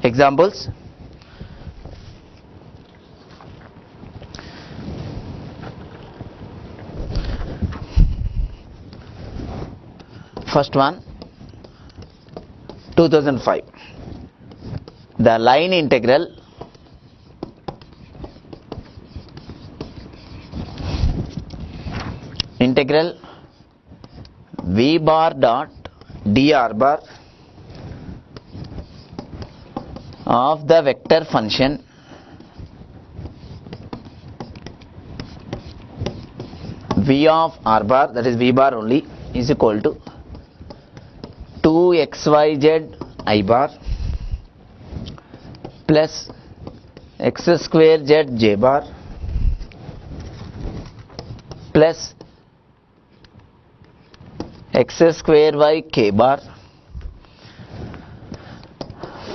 Examples. First one, 2005. The line integral v bar dot dr bar of the vector function v of r bar, that is v bar only, is equal to 2xyz I bar plus x square z j bar plus x square y k bar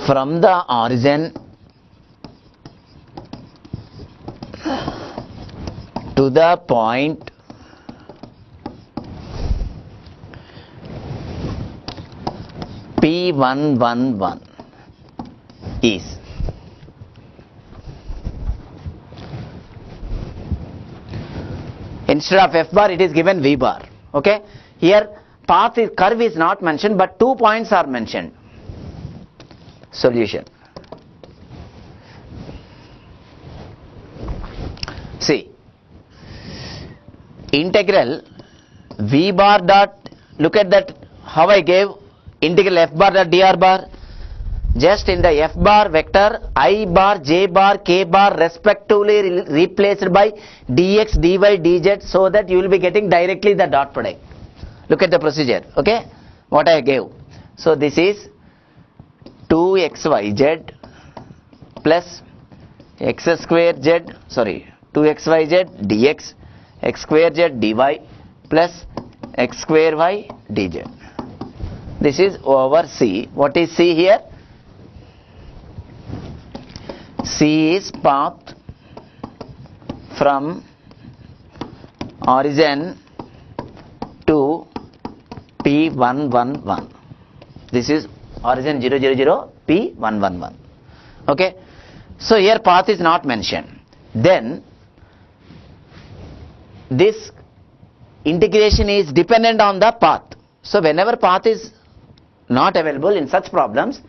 from the origin to the point P111 is instead of f bar it is given v bar. Okay, here path is curve is not mentioned but 2 points are mentioned. Solution. See, integral v bar dot, look at that how I gave integral f bar dot dr bar. Just in the f bar vector I bar, j bar, k bar respectively replaced by dx, dy, dz, so that you will be getting directly the dot product. Look at the procedure. Okay, what I gave. So this is 2xyz plus x square z, sorry, 2xyz dx, x square z dy plus x square y dz. This is over C. What is C here? C is path from origin to P111. This is origin 0, 0, 0, P111. Okay. So here path is not mentioned. Then this integration is dependent on the path. So whenever path is not available in such problems,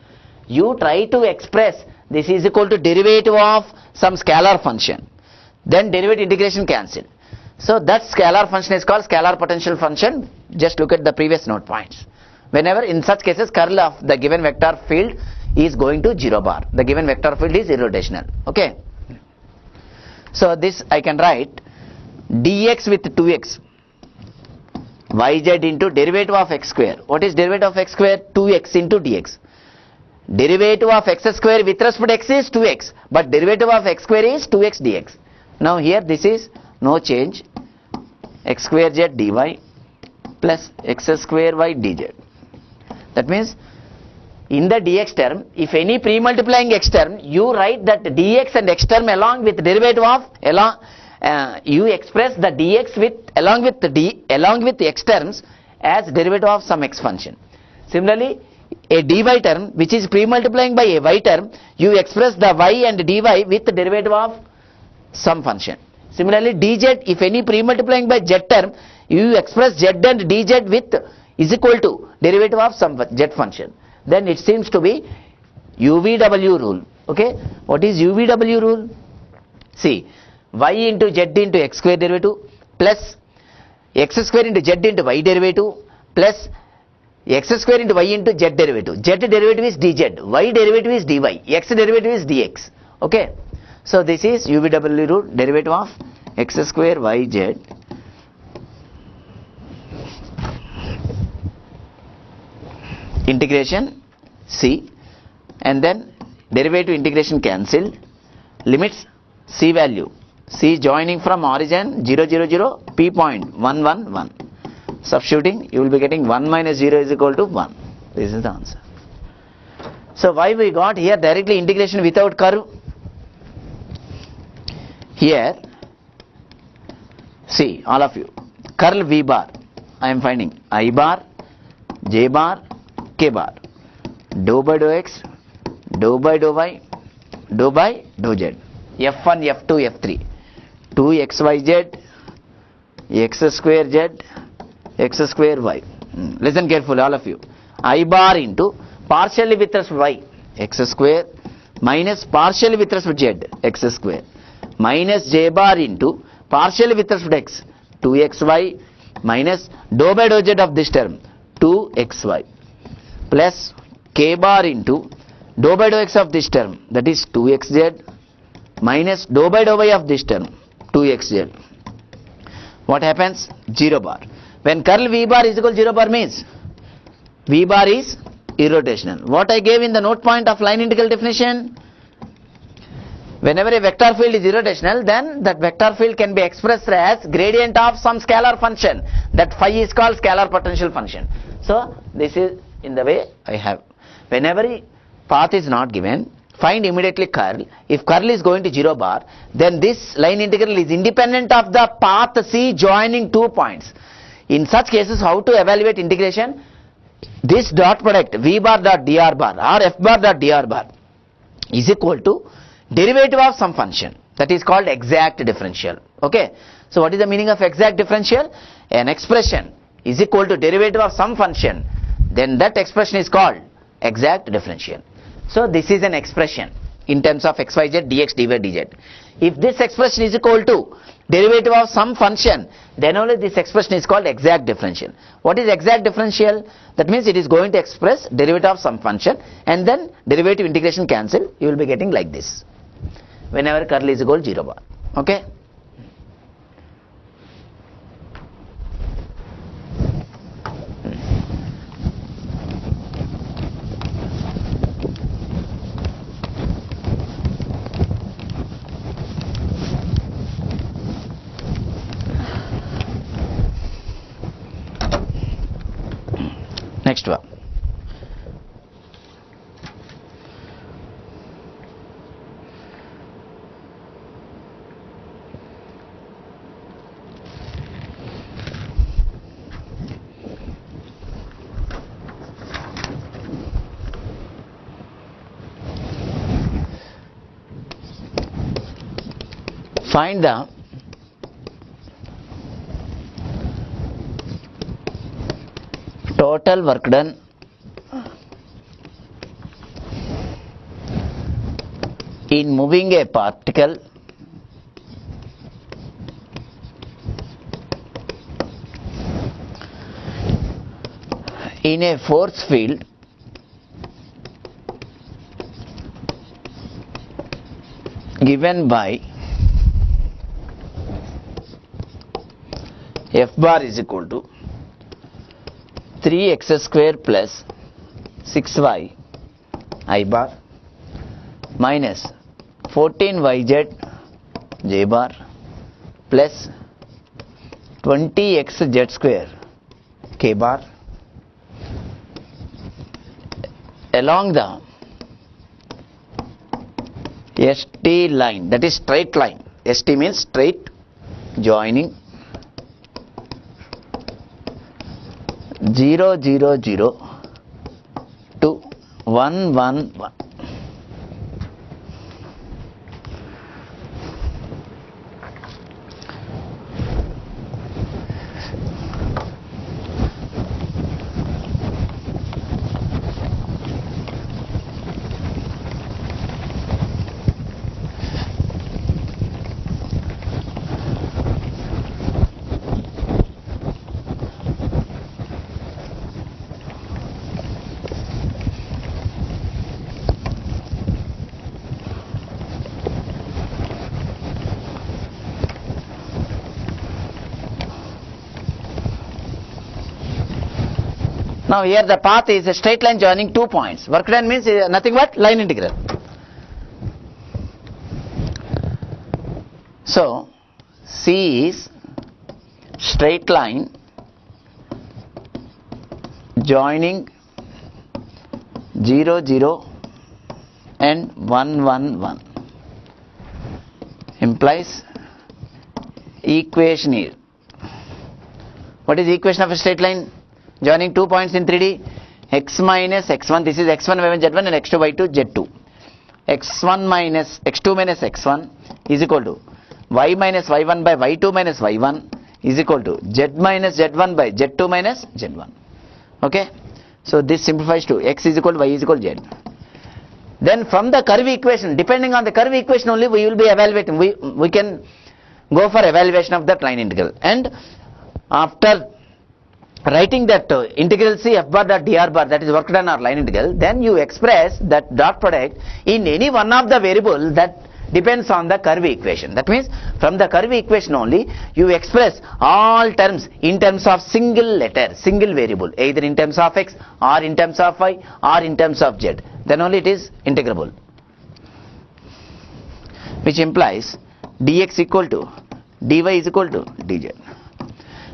you try to express this is equal to derivative of some scalar function. Then derivative integration cancelled. So that scalar function is called scalar potential function. Just look at the previous note points. Whenever in such cases curl of the given vector field is going to 0 bar. The given vector field is irrotational. Okay. So this I can write dx with 2x yz into derivative of x square. What is derivative of x square? 2x into dx. Derivative of x square with respect to x is 2x, but derivative of x square is 2x dx. Now here this is no change, x square z dy plus x square y dz. That means in the dx term, if any pre-multiplying x term, you write that dx and x term along with derivative of you express the dx with along with x terms as derivative of some x function. Similarly, a dy term which is pre-multiplying by a y term, you express the y and dy with the derivative of some function. Similarly, dz, if any pre-multiplying by z term, you express z and dz with is equal to derivative of some z function. Then it seems to be UVW rule. Okay, what is UVW rule? See, y into z into x square derivative plus x square into z into y derivative plus x square into y into z derivative. Z derivative is dz, y derivative is dy, x derivative is dx. Okay, so this is UVW rule, derivative of x square y z integration c, and then derivative integration cancelled, limits c value, c joining from origin 0, 0, 0, p point 1, 1, 1. Substituting, you will be getting 1 minus 0 is equal to 1. This is the answer. So why we got here directly integration without curve? Here, see all of you, curl v bar, I am finding I bar, j bar, k bar, dou by dou x, dou by dou y, dou by dou z. F1, F2, F3. 2xyz, x square z, x square y. Listen carefully, all of you. I bar into partially with respect to y, x square, minus partially with respect to z, x square, minus j bar into partially with respect to x, 2xy, minus dou by dou z of this term, 2xy, plus k bar into dou by dou x of this term, that is 2xz, minus dou by dou y of this term, 2xz. What happens? 0 bar. When curl V bar is equal to 0 bar means V bar is irrotational. What I gave in the note point of line integral definition? Whenever a vector field is irrotational, then that vector field can be expressed as gradient of some scalar function. That phi is called scalar potential function. So this is in the way I have. Whenever a path is not given, find immediately curl. If curl is going to 0 bar, then this line integral is independent of the path C joining 2 points. In such cases, how to evaluate integration? This dot product V bar dot dr bar or F bar dot dr bar is equal to derivative of some function, that is called exact differential. Okay. So what is the meaning of exact differential? An expression is equal to derivative of some function, then that expression is called exact differential. So this is an expression in terms of xyz dx dy dz. If this expression is equal to derivative of some function, then only this expression is called exact differential. What is exact differential? That means it is going to express derivative of some function and then derivative integration cancel. You will be getting like this whenever curl is equal to 0 bar. Okay. Next one. Find the total work done in moving a particle in a force field given by F bar is equal to 3x square plus 6y I bar minus 14yz j bar plus 20xz square k bar along the ST line, that is straight line. ST means straight joining 0 0 0 to 1 1 1. Now here the path is a straight line joining 2 points. Work done means nothing but line integral. So C is straight line joining 0 0 and 1 1 1 implies equation here. What is the equation of a straight line joining 2 points in 3D? X minus x1, this is x1 y1 z1 and x2 y2 z2. x1 minus x2 minus x1 is equal to y minus y1 by y2 minus y1 is equal to z minus z1 by z2 minus z1. Okay, so this simplifies to x is equal to y is equal to z. Then from the curve equation, depending on the curve equation only, we will be evaluating. We can go for evaluation of that line integral. And after writing that integral C f bar dot dr bar, that is work done or line integral, then you express that dot product in any one of the variable that depends on the curve equation. That means from the curve equation only you express all terms in terms of single letter, single variable, either in terms of x or in terms of y or in terms of z. Then only it is integrable, which implies dx equal to dy is equal to dz.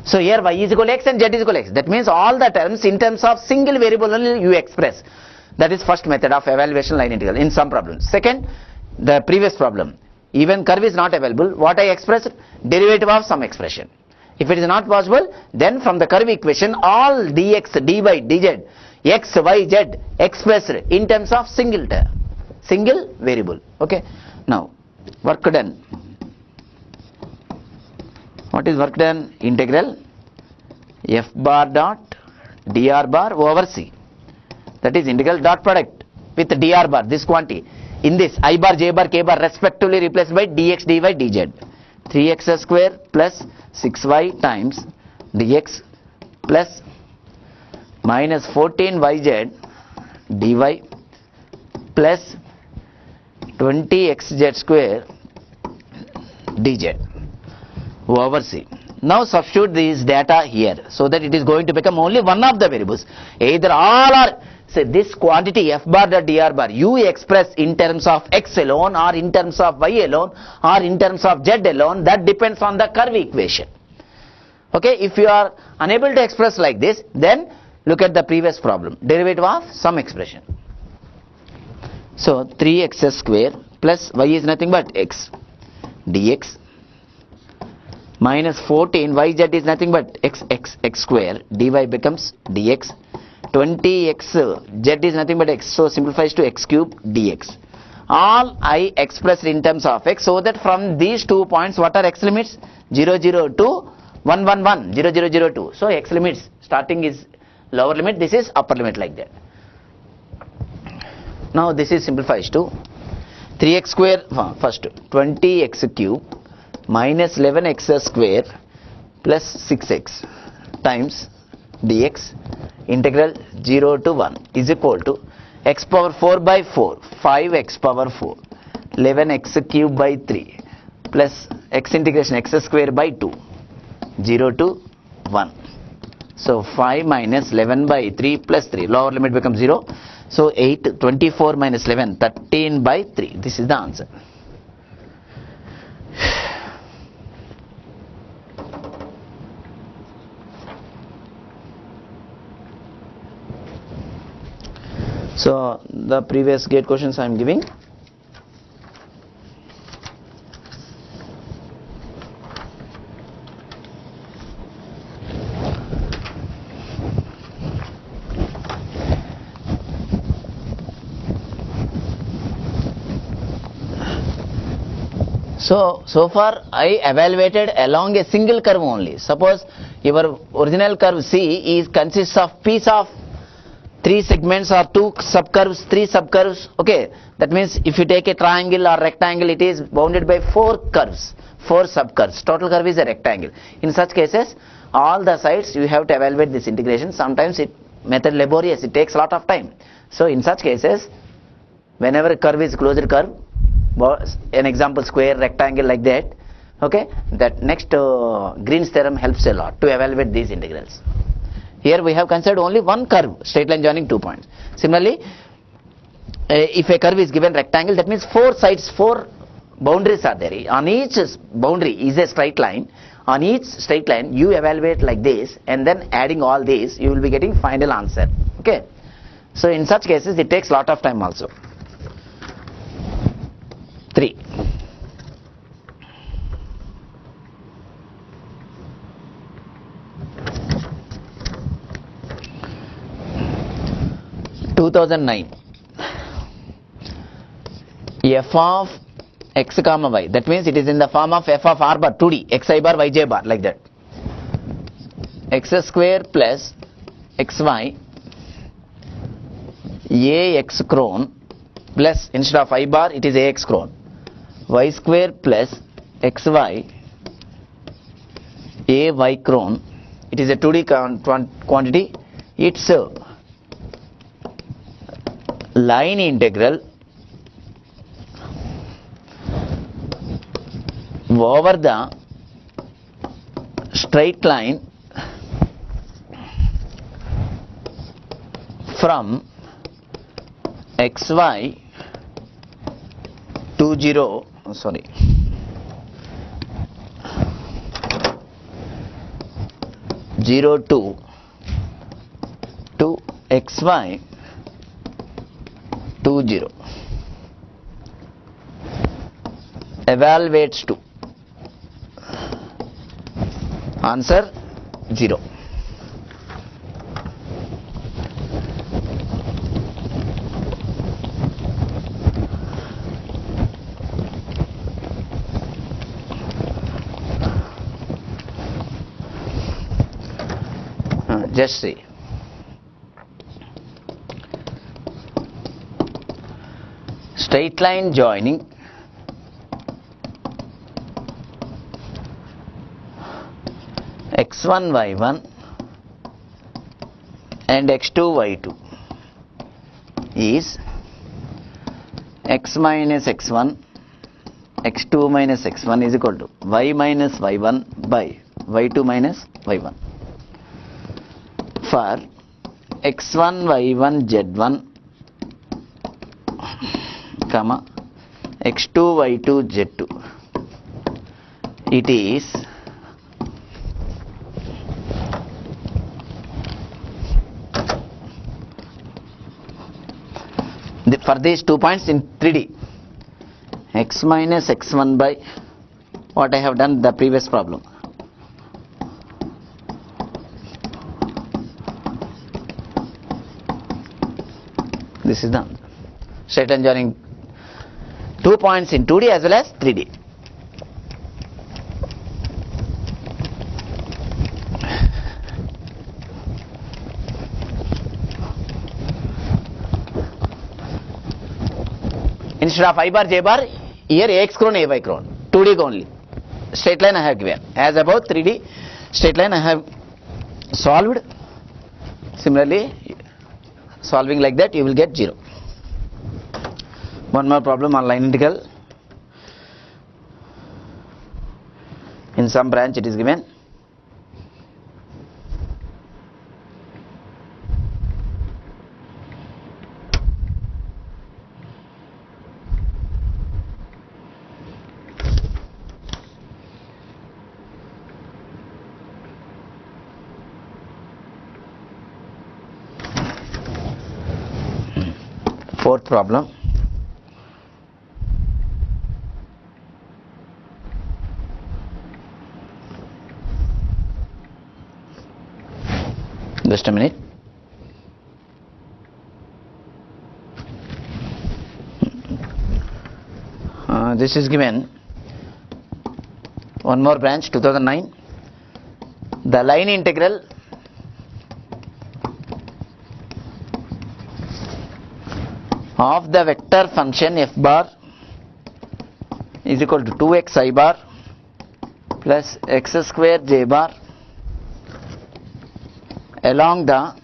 So here y is equal to x and z is equal to x. That means all the terms in terms of single variable only you express. That is first method of evaluation line integral in some problems. Second, the previous problem, even curve is not available, what I expressed, derivative of some expression. If it is not possible, then from the curve equation all dx, dy, dz, x, y, z expressed in terms of single term, single variable. Okay, now work done. What is work done? Integral f bar dot dr bar over c, that is integral dot product with dr bar, this quantity, in this I bar, j bar, k bar respectively replaced by dx, dy, dz. 3x square plus 6y times dx plus minus 14yz dy plus 20xz square dz over c. Now substitute these data here so that it is going to become only one of the variables, either all or. Say this quantity f bar dot dr bar you express in terms of x alone or in terms of y alone or in terms of z alone, that depends on the curve equation. Okay, if you are unable to express like this, then look at the previous problem, derivative of some expression. So 3x square plus y is nothing but x dx minus 14 yz is nothing but x square dy becomes dx, 20x z is nothing but x, so simplifies to x cube dx. All I expressed in terms of x, so that from these 2 points what are x limits? 0 0 2 1 1 1 0 0 0 2. So x limits starting is lower limit, this is upper limit, like that. Now this is simplifies to 3x square, first 20x cube minus 11x square plus 6x times dx integral 0 to 1 is equal to x power 4 by 4, 5x power 4, 11x cube by 3 plus x integration x square by 2, 0 to 1. So 5 minus 11 by 3 plus 3, lower limit becomes 0. So 8, 24 minus 11, 13 by 3. This is the answer. So the previous gate questions I am giving. So far I evaluated along a single curve only. Suppose your original curve C consists of piece of 3 segments or 2 subcurves, 3 subcurves. Okay, that means if you take a triangle or rectangle, it is bounded by 4 curves, 4 subcurves. Total curve is a rectangle. In such cases, all the sides you have to evaluate this integration. Sometimes it method laborious, it takes a lot of time. So in such cases, whenever a curve is closed curve, an example square, rectangle, like that, okay, that next Green's theorem helps a lot to evaluate these integrals. Here we have considered only one curve, straight line joining 2 points. Similarly, if a curve is given rectangle, that means 4 sides, 4 boundaries are there. On each boundary is a straight line. On each straight line you evaluate like this, and then adding all these you will be getting final answer. Okay, so in such cases it takes lot of time also. 3. f of x comma y. That means it is in the form of f of r bar 2d, xi bar yj bar, like that. X square plus xy ax cron plus, instead of I bar it is ax cron, y square plus xy ay cron. It is a 2d quantity. Its line integral over the straight line from xy to 0 to xy to 0 evaluates to answer 0. Just see. Straight line joining x1 y1 and x2 y2 is x minus x1 x2 minus x1 is equal to y minus y1 by y2 minus y1. For x1 y1 z1 comma x2 y2 z2, it is for these 2 points in 3D, x minus x1 by what I have done the previous problem. This is the straight line joining 2 points in 2D as well as 3D. Instead of I bar j bar, here ax cron ay cron, 2D only. Straight line I have given. As above 3D, straight line I have solved. Similarly, solving like that you will get 0. One more problem on line integral. In some branch it is given. Fourth problem. Just a minute. This is given. One more branch, 2009. The line integral of the vector function f bar is equal to 2x I bar plus x square j bar along the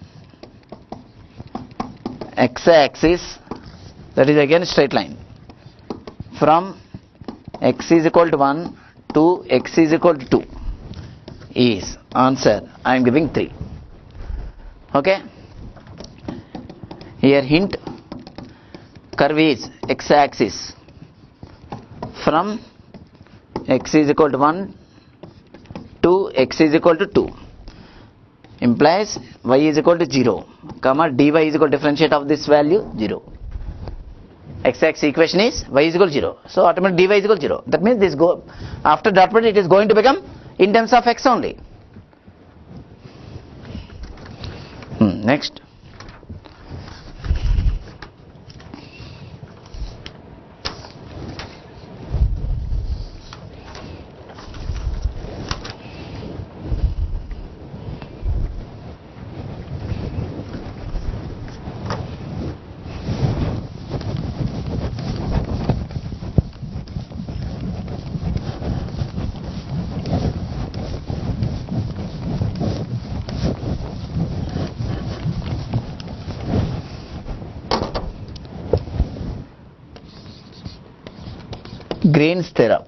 x-axis, that is again straight line, from x is equal to 1 to x is equal to 2 is answer. I am giving 3. Okay. Here hint, curve is x-axis from x is equal to 1 to x is equal to 2 implies y is equal to 0, comma dy is equal to differentiate of this value 0. X-axis equation is y is equal to 0. So automatically dy is equal to 0. That means this go after dot product it is going to become in terms of x only. Next. Green's theorem.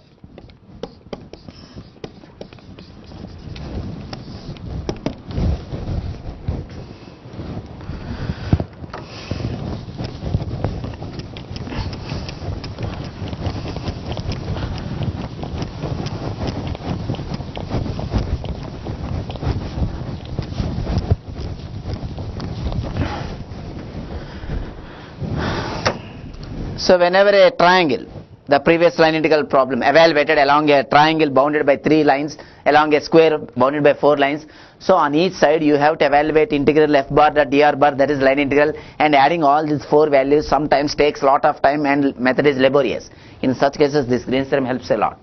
So whenever a triangle, the previous line integral problem evaluated along a triangle bounded by 3 lines, along a square bounded by 4 lines. So on each side you have to evaluate integral f bar dot dr bar, that is line integral, and adding all these 4 values sometimes takes a lot of time and method is laborious. In such cases this Green's theorem helps a lot.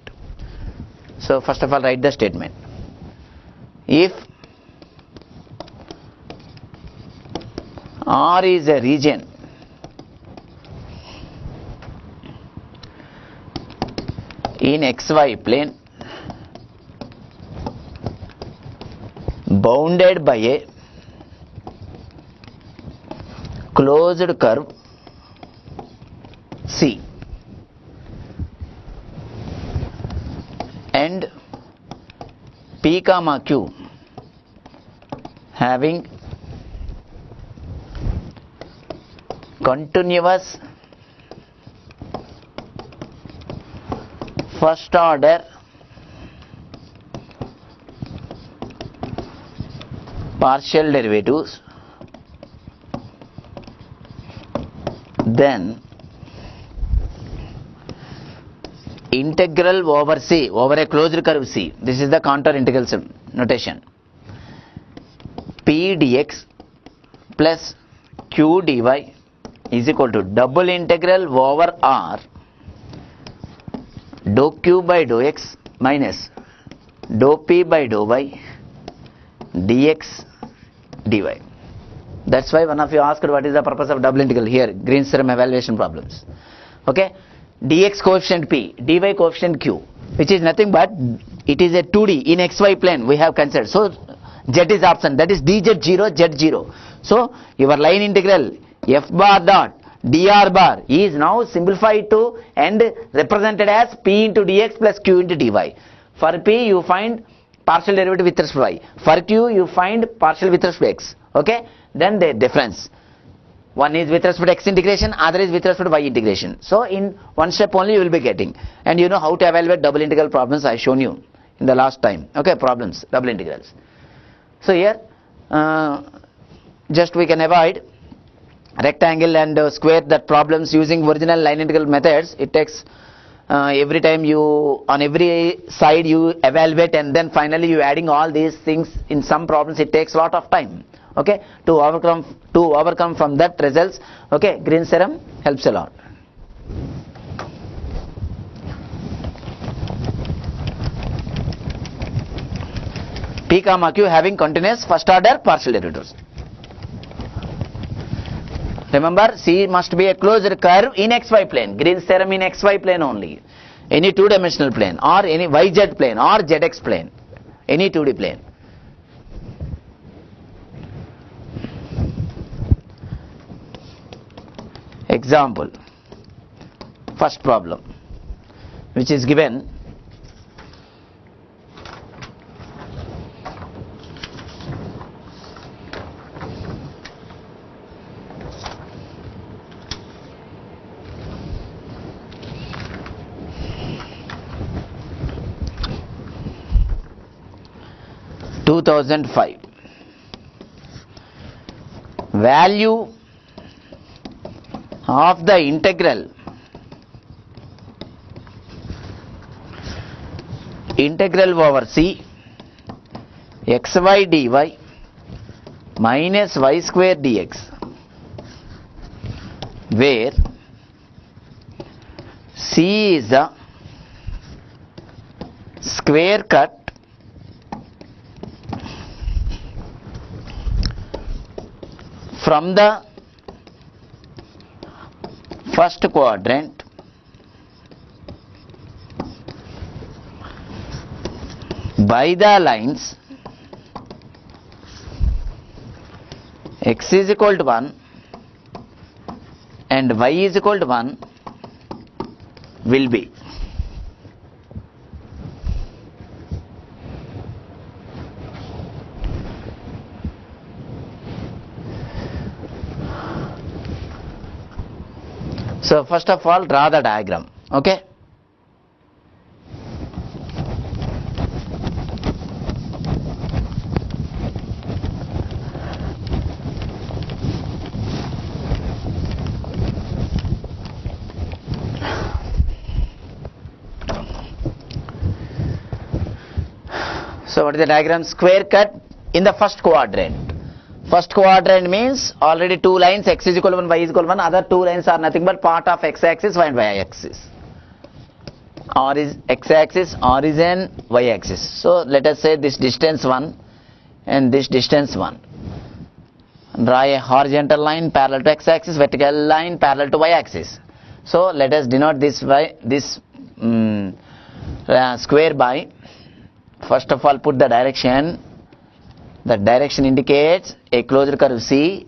So first of all write the statement. If R is a region in xy plane bounded by a closed curve C and P comma Q having continuous first order partial derivatives, then integral over C, over a closed curve C, this is the contour integral notation, P dx plus Q dy is equal to double integral over R dou q by dou x minus dou p by dou y dx dy. That's why one of you asked what is the purpose of double integral here, Green's theorem evaluation problems. Okay, dx coefficient p, dy coefficient q, which is nothing but it is a 2D in xy plane we have considered. So z is absent, that is dz0 z0. So your line integral f bar dot dr bar is now simplified to and represented as p into dx plus q into dy. For p you find partial derivative with respect to y. For q you find partial with respect to x. Okay, then the difference, one is with respect to x integration, other is with respect to y integration. So in one step only you will be getting, and you know how to evaluate double integral problems I shown you in the last time. Okay, problems, double integrals. So here just we can avoid rectangle and square that problems using original line integral methods. It takes every time you on every side you evaluate and then finally you adding all these things in some problems, it takes a lot of time. Okay, to overcome from that results. Okay, Green's theorem helps a lot. P comma Q having continuous first order partial derivatives. Remember, C must be a closed curve in xy plane. Green's theorem in xy plane only. Any two-dimensional plane or any yz plane or zx plane. Any 2D plane. Example. First problem, which is given. Value of the integral over C xy dy minus y square dx, where C is the square cut from the first quadrant by the lines x is equal to 1 and y is equal to 1 will be. So first of all, draw the diagram. Okay. So what is the diagram? Square cut in the first quadrant. First quadrant means already two lines, x is equal to 1, y is equal to 1. Other two lines are nothing but part of x-axis and y-axis. R is x-axis, origin, y-axis. So let us say this distance 1 and this distance 1. Draw a horizontal line parallel to x-axis, vertical line parallel to y-axis. So let us denote this square by, first of all put the direction. The direction indicates a closed curve C,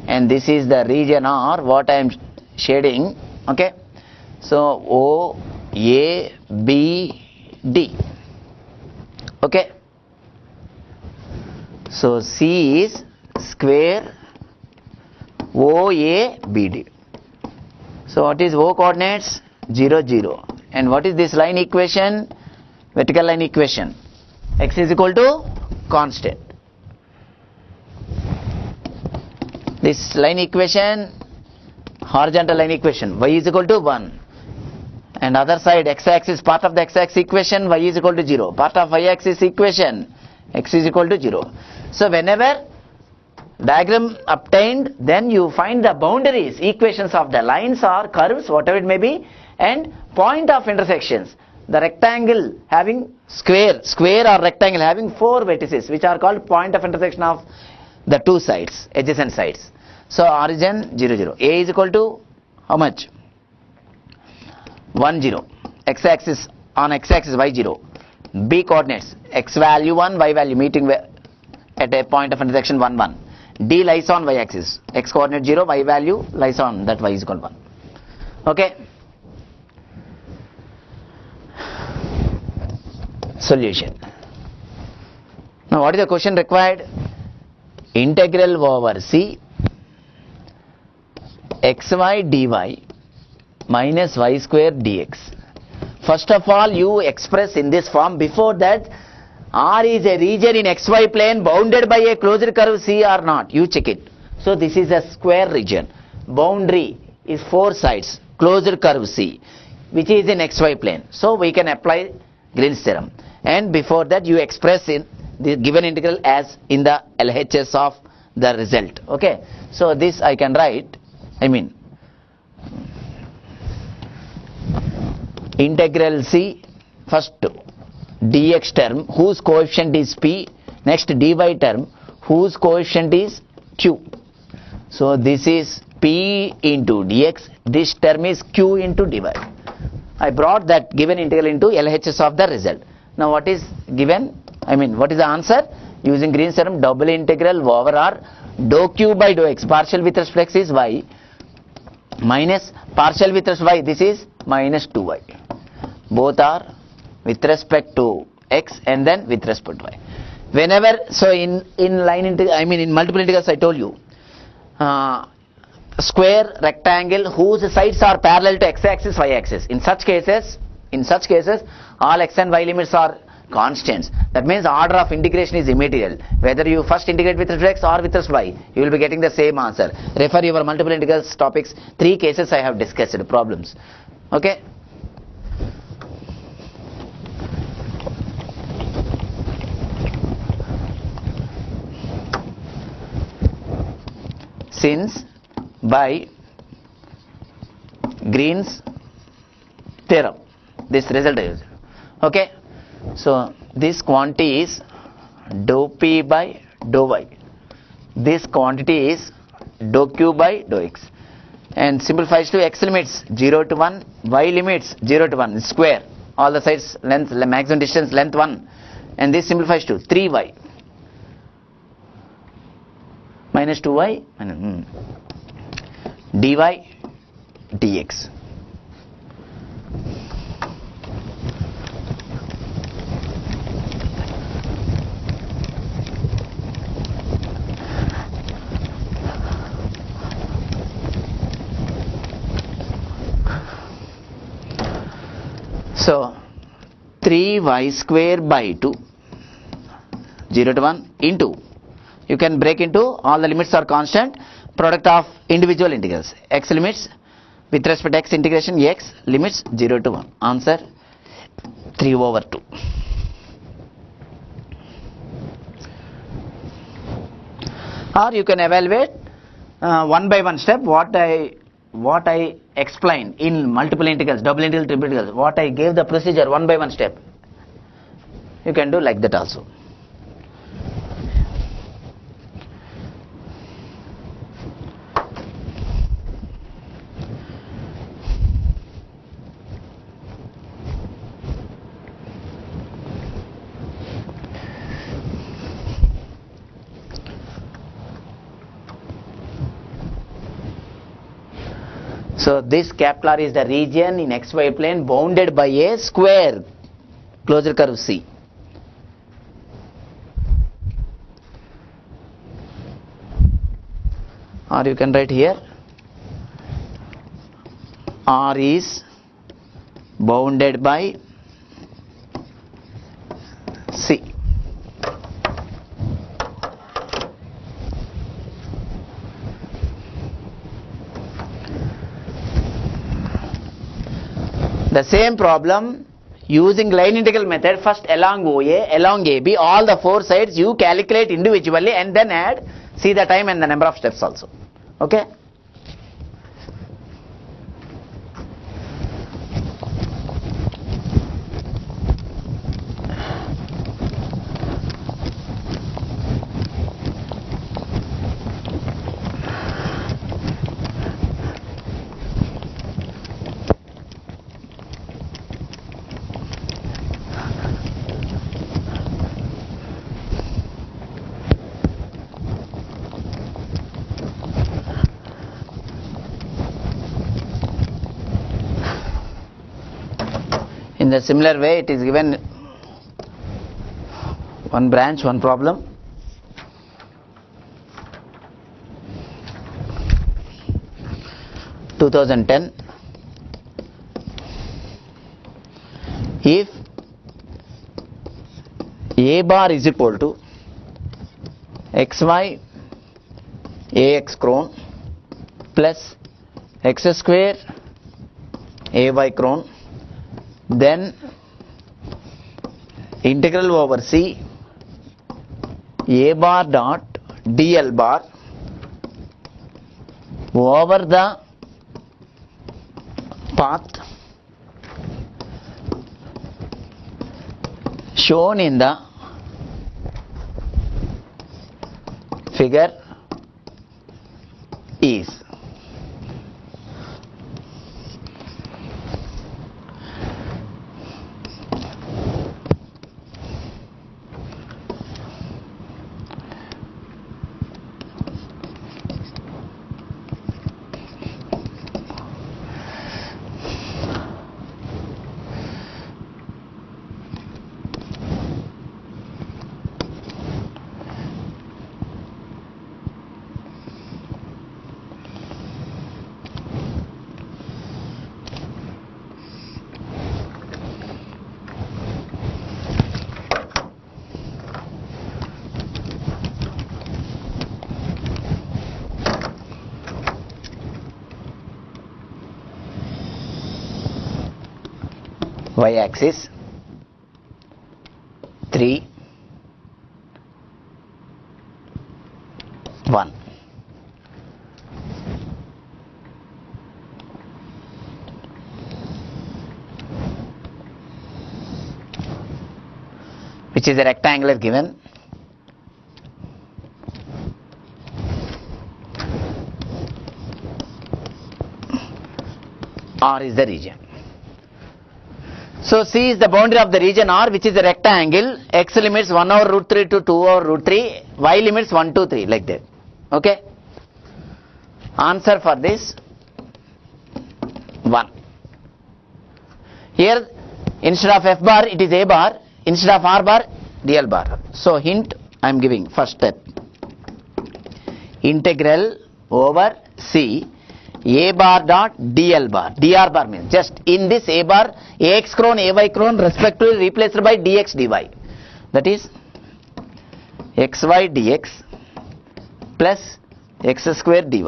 and this is the region R what I am shading. Okay, so O, A, B, D. Okay, so C is square O, A, B, D. So what is O coordinates? 0, 0. And what is this line equation? Vertical line equation. X is equal to constant. This line equation, horizontal line equation, y is equal to 1. And other side, x-axis, part of the x-axis equation, y is equal to 0. Part of y-axis equation, x is equal to 0. So whenever diagram obtained, then you find the boundaries, equations of the lines or curves, whatever it may be, and point of intersections. The rectangle having square or rectangle having 4 vertices, which are called point of intersection of the two sides, adjacent sides. So origin 0, 0. A is equal to how much? 1, 0. X-axis, on x-axis y 0. B coordinates, x value 1, y value meeting at a point of intersection 1, 1. D lies on y-axis. X coordinate 0, y value lies on that y is equal to 1. Okay. Solution. Now what is the question required? Integral over C xy dy minus y square dx. First of all, you express in this form. Before that, R is a region in xy plane bounded by a closed curve C or not. You check it. So this is a square region. Boundary is 4 sides. Closed curve C, which is in xy plane. So we can apply Green's theorem. And before that, you express in the given integral as in the LHS of the result. Okay. So this I can write. Integral C, first dx term whose coefficient is p, next dy term whose coefficient is q. So this is p into dx, this term is q into dy. I brought that given integral into LHS of the result. Now what is given? What is the answer? Using Green's theorem, double integral over R dou q by dou x, partial with respect to x is y, minus partial with respect to y, this is minus 2y. Both are with respect to x and then with respect to y. Whenever, so in line integral, in multiple integrals I told you, square, rectangle whose sides are parallel to x-axis, y-axis. In such cases, all x and y limits are constants. That means order of integration is immaterial. Whether you first integrate with respect to x or with respect to y, you will be getting the same answer. Refer your multiple integrals topics. 3 cases I have discussed problems. Okay. Since by Green's theorem, this result is okay. So this quantity is dou p by dou y. This quantity is dou q by dou x. And simplifies to x limits 0 to 1, y limits 0 to 1, square. All the sides length, maximum distance length 1. And this simplifies to 3y minus 2y dy dx. So 3y square by 2, 0 to 1 into, you can break into, all the limits are constant, product of individual integrals, x limits with respect to x integration, x limits 0 to 1, answer 3/2. Or you can evaluate one by one step what I explained in multiple integrals, double integral, triple integrals, what I gave the procedure one by one step. You can do like that also. So this capital R is the region in xy plane bounded by a square closure curve C. Or you can write here, R is bounded by C. The same problem using line integral method, first along OA, along AB, all the four sides you calculate individually and then add, see the time and the number of steps also. Okay? In the similar way, it is given one branch, one problem. (2010) if A bar is equal to xy ax cron plus x square ay cron, then integral over C A bar dot dl bar over the path shown in the figure is. Y axis 3 1, which is a rectangular given. R is the region. So C is the boundary of the region R, which is a rectangle. X limits 1/√3 to 2/√3, Y limits 1 to 3, like that. Okay? Answer for this 1. Here instead of F bar it is A bar, instead of R bar DL bar. So hint I am giving, first step, integral over C A bar dot DL bar. DR bar means just in this A bar, AX cron, AY cron respectively replaced by DX dy. That is XY dx plus x square dy.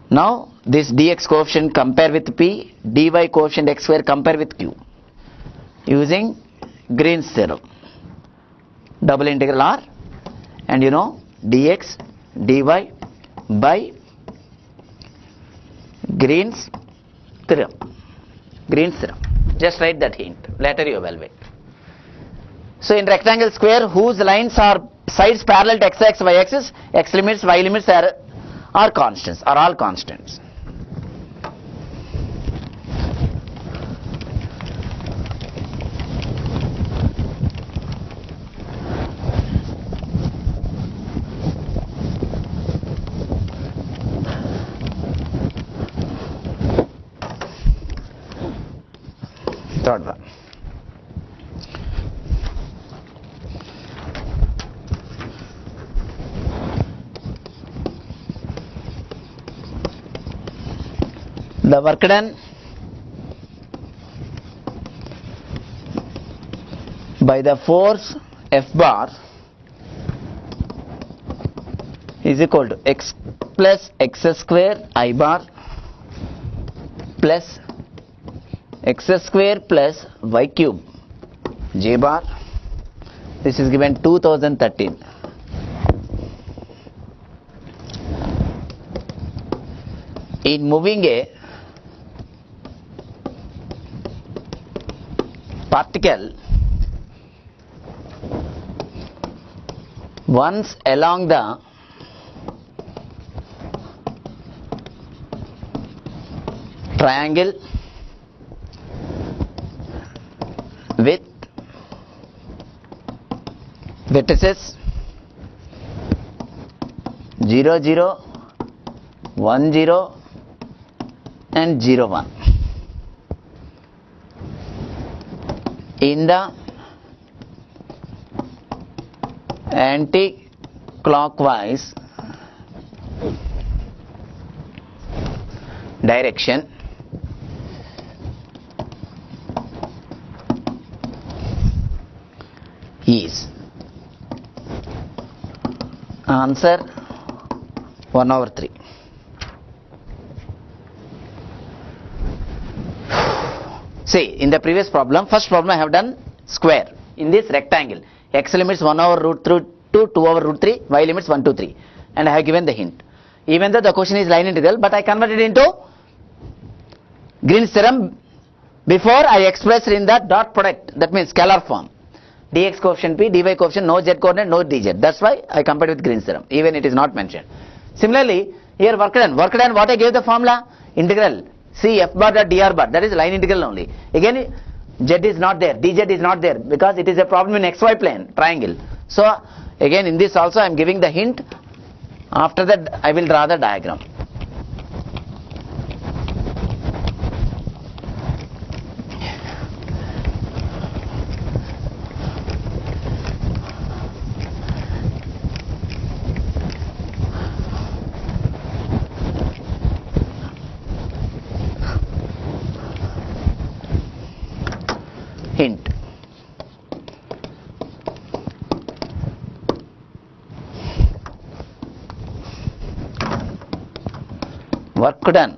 Now this dx coefficient compare with P, dy coefficient x square compare with Q using Green's theorem. Double integral R, and you know dx dy by Green's theorem. Green's theorem. Just write that hint. Later you evaluate. So in rectangle square whose lines are sides parallel to x-axis, y-axis, x limits, y limits are constants, are all constants. Third one. The work done by the force F bar is equal to x plus x square I bar plus x square plus y cube j bar. This is given 2013. In moving a particle once along the triangle with vertices 0, 0, 1, 0 and 0, 1 in the anti-clockwise direction is answer 1/3. See, in the previous problem, first problem I have done square. In this rectangle, x limits 1/√2 to 2/√3, y limits 1 to 3, and I have given the hint. Even though the question is line integral, but I converted into Green's theorem before I expressed in the dot product, that means scalar form. Dx coefficient P, dy coefficient, no z coordinate, no dz. That's why I compared with Green's theorem, even it is not mentioned. Similarly, here work done, what I gave the formula? Integral C f bar dot dr bar, that is line integral only. Again, z is not there, dz is not there, because it is a problem in xy plane, triangle. So, again in this also I am giving the hint. After that I will draw the diagram. Hint. Work done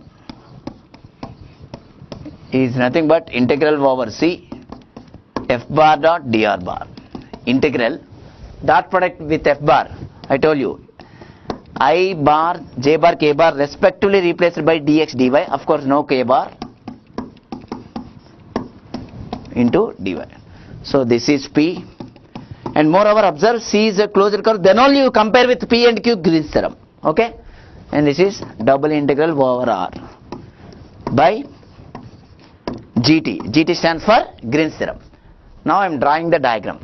is nothing but integral over C f bar dot dr bar. Integral dot product with f bar, I told you, I bar, j bar, k bar respectively replaced by dx dy. Of course no k bar into dy. So this is P, and moreover observe C is a closed curve, then only you compare with P and Q Green's theorem. Okay, and this is double integral over R by GT. GT stands for Green's theorem. Now I am drawing the diagram.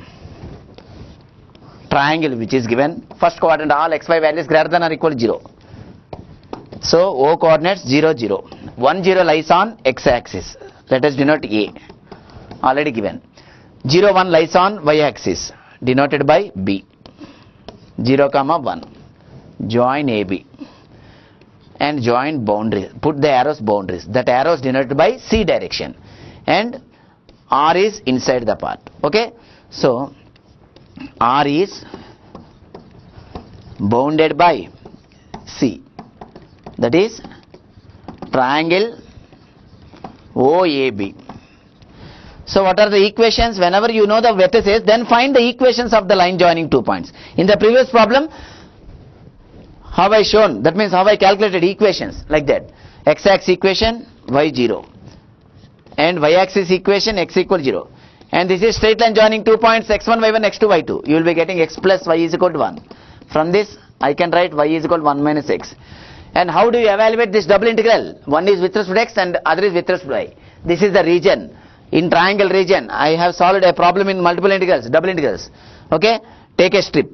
Triangle which is given, first quadrant all xy values greater than or equal to 0. So O coordinates 0, 0. 1, 0 lies on x axis. Let us denote A. Already given. 0, 1 lies on y axis, denoted by B. 0, 1. Join AB. and join boundaries. Put the arrows boundaries. That arrow is denoted by C direction, and R is inside the part. Okay, so R is bounded by C. That is triangle OAB. So what are the equations? Whenever you know the vertices, then find the equations of the line joining 2 points. In the previous problem, how I shown, that means how I calculated equations like that. X-axis equation, y 0, and y-axis equation, x equal 0. And this is straight line joining 2 points, x1, y1, x2, y2. You will be getting x plus y is equal to 1. From this, I can write y is equal to 1 minus x. And how do you evaluate this double integral? One is with respect to x and other is with respect to y. This is the region. In triangle region, I have solved a problem in multiple integrals, double integrals. Okay, take a strip.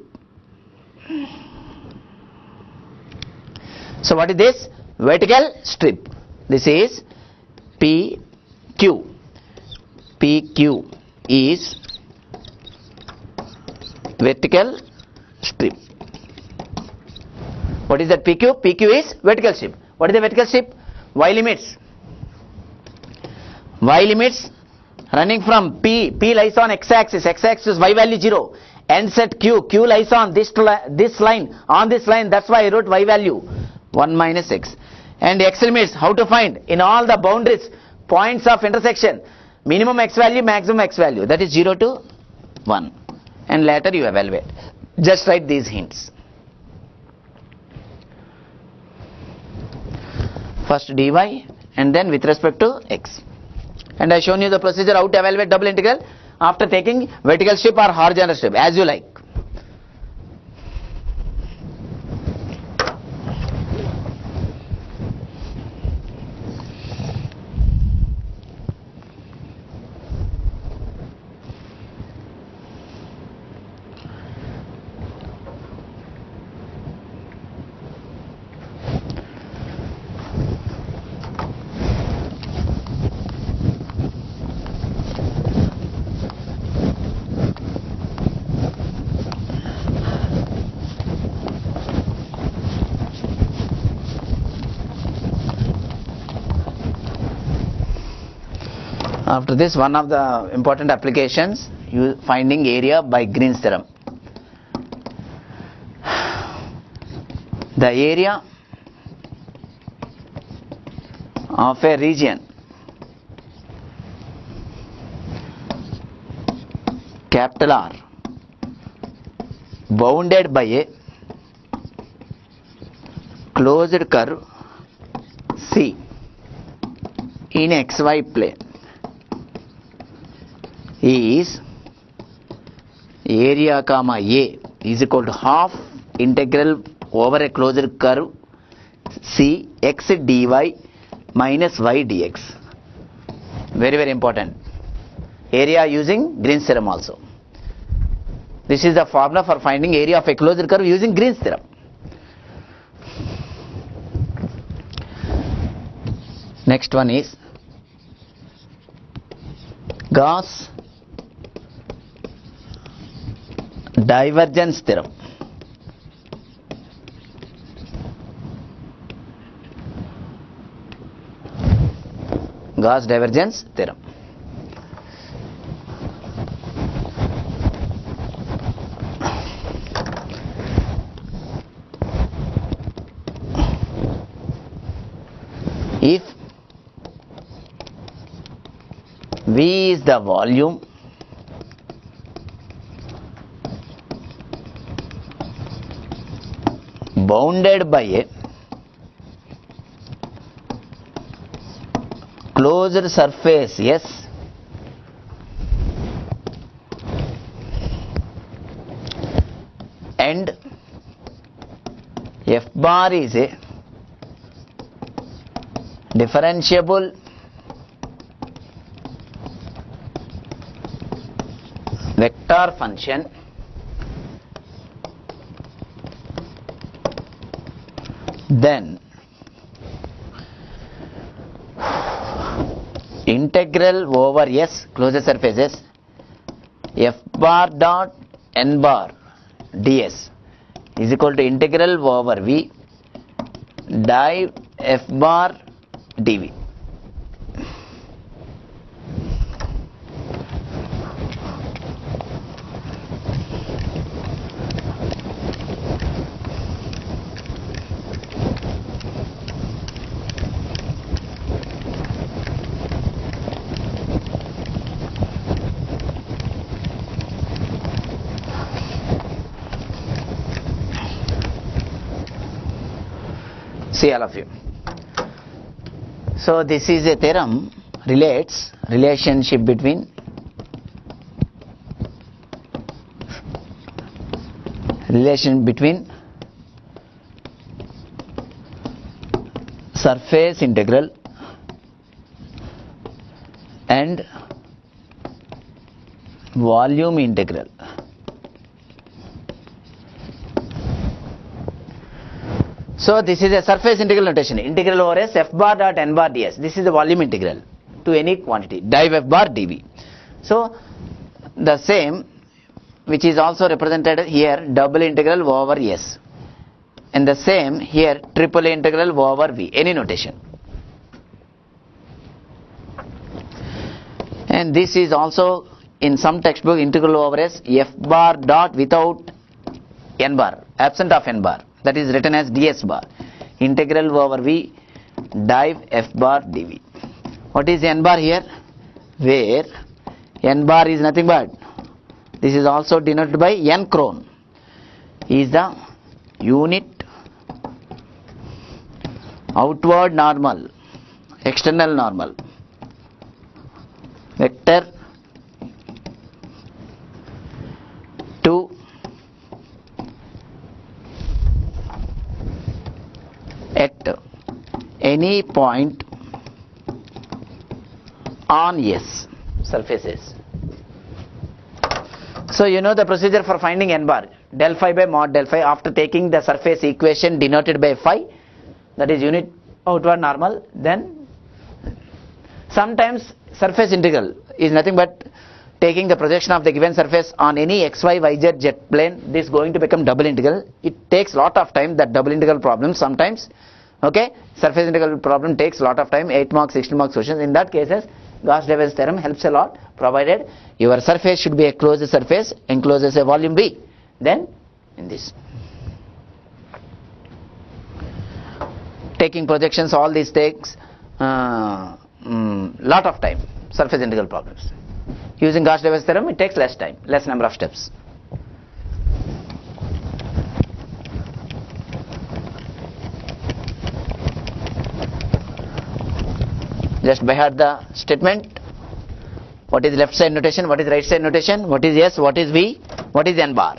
So what is this? Vertical strip. This is PQ. PQ is vertical strip. What is that PQ? PQ is vertical strip. What is the vertical strip? Y limits. Y limits running from P. P lies on x-axis. X-axis y value 0. Ends at Q. Q lies on this line. On this line, that's why I wrote y value 1 minus x. And x limits, how to find? In all the boundaries, points of intersection. Minimum x value, maximum x value. That is 0 to 1. And later you evaluate. Just write these hints. First dy and then with respect to x. And I shown you the procedure how to evaluate double integral after taking vertical strip or horizontal strip, as you like. After this, one of the important applications, you finding area by Green's theorem. The area of a region capital R bounded by a closed curve C in xy plane is area comma A is equal to half integral over a closed curve C x dy minus y dx. Very, very important. Area using Green's theorem also. This is the formula for finding area of a closed curve using Green's theorem. Next one is Gauss divergence theorem. Gauss divergence theorem. If V is the volume bounded by a closed surface S and F bar is a differentiable vector function, then integral over S closed surfaces F bar dot N bar ds is equal to integral over V div f bar dv. See all of you. So this is a theorem relates relationship between surface integral and volume integral. So this is a surface integral notation, integral over S f bar dot n bar ds. This is the volume integral to any quantity, div f bar dv. So the same, which is also represented here, double integral over S, and the same here, triple integral over V, any notation. And this is also in some textbook, integral over S f bar dot without n bar, absent of n bar, that is written as ds bar, integral over V div f bar dv. What is n bar here? Where n bar is nothing but, this is also denoted by n cron, is the unit outward normal, external normal, vector to at any point on S surfaces. So you know the procedure for finding n bar, del phi by mod del phi, after taking the surface equation denoted by phi, that is unit outward normal. Then sometimes surface integral is nothing but taking the projection of the given surface on any xy yz jet plane. This is going to become double integral. It takes lot of time, that double integral problem sometimes. Okay, surface integral problem takes lot of time, 8 marks, 16 marks questions. In that cases, Gauss-Davis theorem helps a lot, provided your surface should be a closed surface, encloses a volume V. Then in this, taking projections, all these takes lot of time, surface integral problems. Using Gauss-Davis theorem, it takes less time, less number of steps. Just by heart the statement. What is left side notation? What is right side notation? What is S? What is V? What is n bar?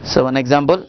So one example.